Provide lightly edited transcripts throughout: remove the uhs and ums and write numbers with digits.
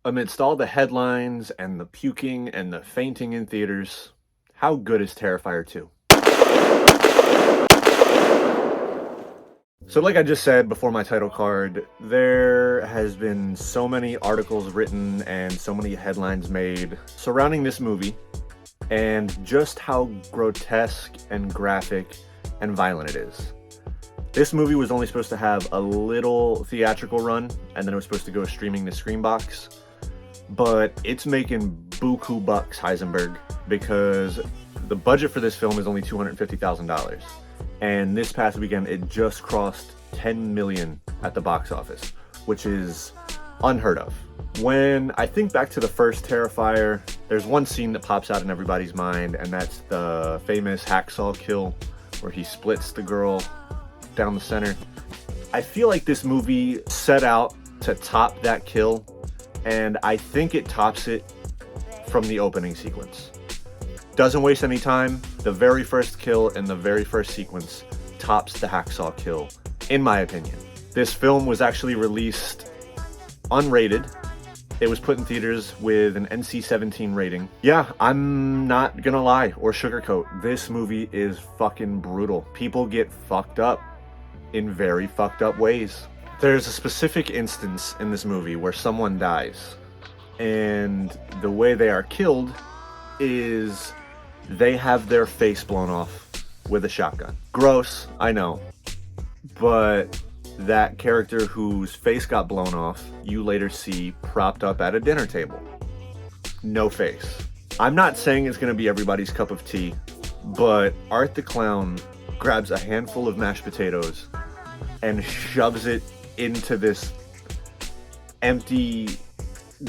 Amidst all the headlines and the puking and the fainting in theaters, how good is Terrifier 2? So like I just said before my title card, there has been so many articles written and so many headlines made surrounding this movie and just how grotesque and graphic and violent it is. This movie was only supposed to have a little theatrical run, and then it was supposed to go streaming to Screambox. But it's making buku bucks, Heisenberg, because the budget for this film is only $250,000. And this past weekend, it just crossed 10 million at the box office, which is unheard of. When I think back to the first Terrifier, there's one scene that pops out in everybody's mind, and that's the famous hacksaw kill where he splits the girl down the center. I feel like this movie set out to top that kill, and I think it tops it from the opening sequence. Doesn't waste any time. The very first kill in the very first sequence tops the hacksaw kill, in my opinion. This film was actually released unrated. It was put in theaters with an NC-17 rating. Yeah, I'm not gonna lie or sugarcoat. This movie is fucking brutal. People get fucked up in very fucked up ways. There's a specific instance in this movie where someone dies, and the way they are killed is they have their face blown off with a shotgun. Gross, I know, but that character whose face got blown off, you later see propped up at a dinner table. No face. I'm not saying it's gonna be everybody's cup of tea, but Art the Clown grabs a handful of mashed potatoes and shoves it into this empty,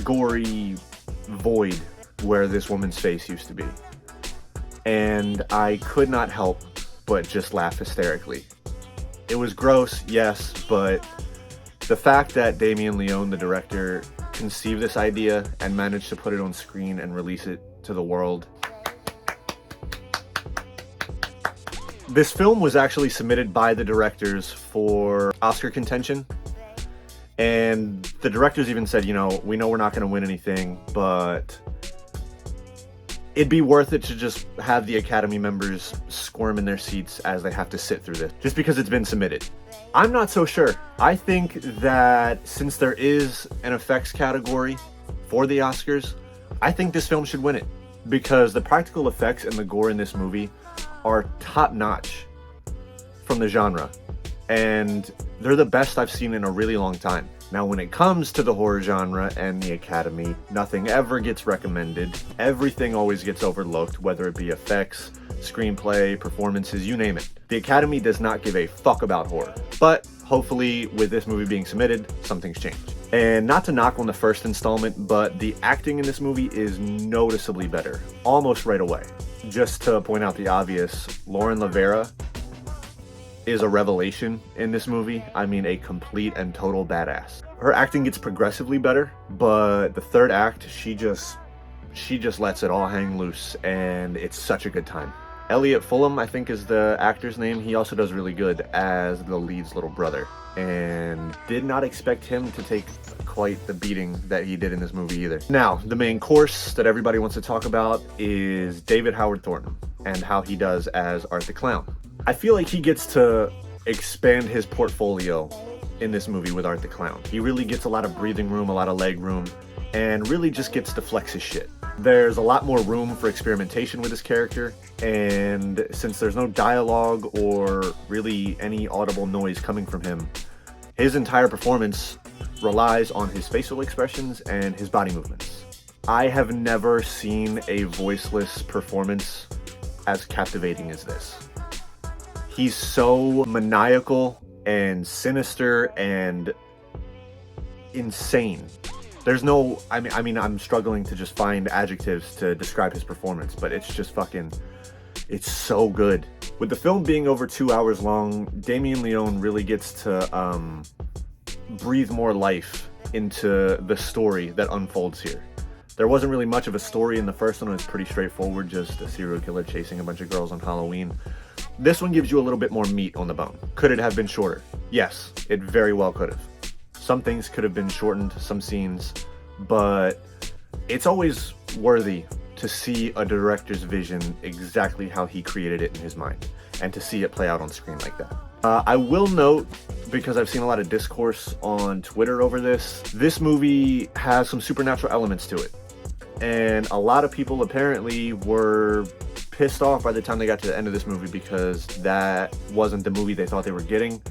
gory void where this woman's face used to be. And I could not help but just laugh hysterically. It was gross, yes, but the fact that Damien, Leone, the director, conceived this idea and managed to put it on screen and release it to the world. This film was actually submitted by the directors for Oscar contention. And the directors even said, you know, we know we're not going to win anything, but it'd be worth it to just have the Academy members squirm in their seats as they have to sit through this, just because it's been submitted. I'm not so sure. I think that since there is an effects category for the Oscars, I think this film should win it, because the practical effects and the gore in this movie are top-notch from the genre, and they're the best I've seen in a really long time. Now, when it comes to the horror genre and the Academy, nothing ever gets recommended. Everything always gets overlooked, whether it be effects, screenplay, performances, you name it. The Academy does not give a fuck about horror. But hopefully, with this movie being submitted, something's changed. And not to knock on the first installment, but the acting in this movie is noticeably better, almost right away. Just to point out the obvious, Lauren Lavera is a revelation in this movie. I mean, a complete and total badass. Her acting gets progressively better, but the third act, she just lets it all hang loose, and it's such a good time. Elliot Fulham, I think, is the actor's name. He also does really good as the lead's little brother, and did not expect him to take quite the beating that he did in this movie either. Now, the main course that everybody wants to talk about is David Howard Thornton and how he does as Art the Clown. I feel like he gets to expand his portfolio in this movie with Art the Clown. He really gets a lot of breathing room, a lot of leg room, and really just gets to flex his shit. There's a lot more room for experimentation with his character, and since there's no dialogue or really any audible noise coming from him, his entire performance relies on his facial expressions and his body movements. I have never seen a voiceless performance as captivating as this. He's so maniacal and sinister and insane. There's no, I mean, I'm struggling to just find adjectives to describe his performance, but it's just fucking, it's so good. With the film being over 2 hours long, Damien Leone really gets to breathe more life into the story that unfolds here. There wasn't really much of a story in the first one. It was pretty straightforward, just a serial killer chasing a bunch of girls on Halloween. This one gives you a little bit more meat on the bone. Could it have been shorter? Yes, it very well could have. Some things could have been shortened, some scenes, but it's always worthy to see a director's vision exactly how he created it in his mind, and to see it play out on screen like that. I will note, because I've seen a lot of discourse on Twitter over this movie has some supernatural elements to it. And a lot of people apparently were pissed off by the time they got to the end of this movie because that wasn't the movie they thought they were getting.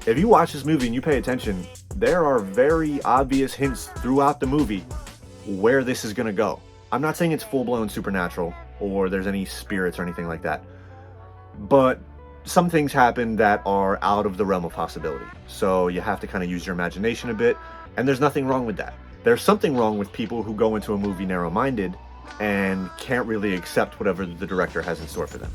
If you watch this movie and you pay attention, there are very obvious hints throughout the movie where this is going to go. I'm not saying it's full-blown supernatural or there's any spirits or anything like that, but some things happen that are out of the realm of possibility. So you have to kind of use your imagination a bit, and there's nothing wrong with that. There's something wrong with people who go into a movie narrow-minded and can't really accept whatever the director has in store for them.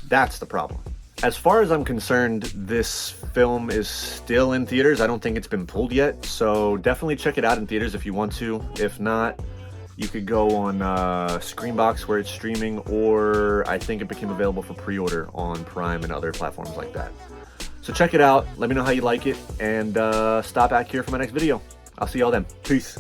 That's the problem. As far as I'm concerned, this film is still in theaters. I don't think it's been pulled yet, so definitely check it out in theaters if you want to. If not, you could go on Screenbox where it's streaming, or I think it became available for pre-order on Prime and other platforms like that. So check it out, let me know how you like it, and stop back here for my next video. I'll see y'all then. Peace.